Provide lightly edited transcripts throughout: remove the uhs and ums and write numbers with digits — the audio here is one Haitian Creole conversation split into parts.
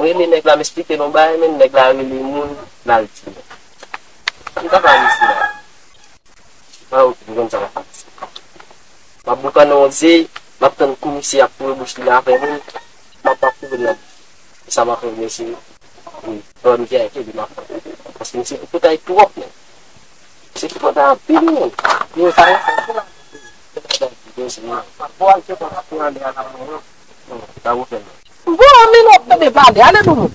rele nèg la m'expliquer non ba men nèg la rele moun la ti. Kita pa mi sila. Wow, bukan sa ka. Mabukan ozi, matan kumisi ako bus nila kay mo. Mapakulan. Sama ko ni si Ron kaya di maka. Pas ni si ko tay tuwak niya. Si ko ta pilin. Yung saya lang. Buwan siya pa kuha niya na mo. Tawo ka. Buwan minok na de bali, ano mo?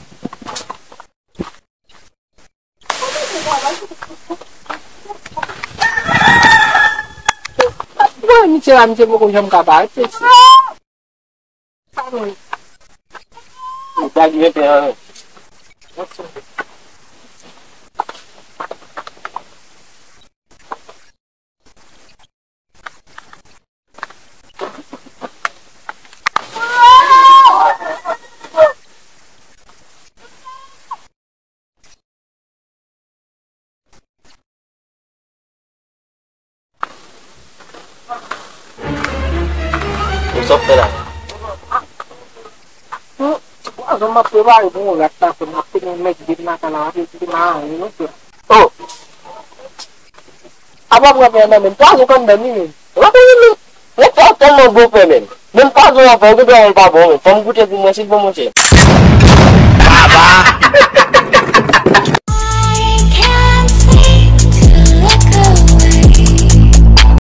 Buwan siya am siya mo kung siyang kabat. Dagi niya pero. Usap na lang. Ano mapiray mo? Lata ko na pinag-medit na kalahari. Hindi na, oh! Abang nga pa namin, paso kan dami. Wala yun. Nagpaot ka mo bupe men. Nung paso nga pa, gado ang babong. Pambuti at bumasig mo siya. Baba!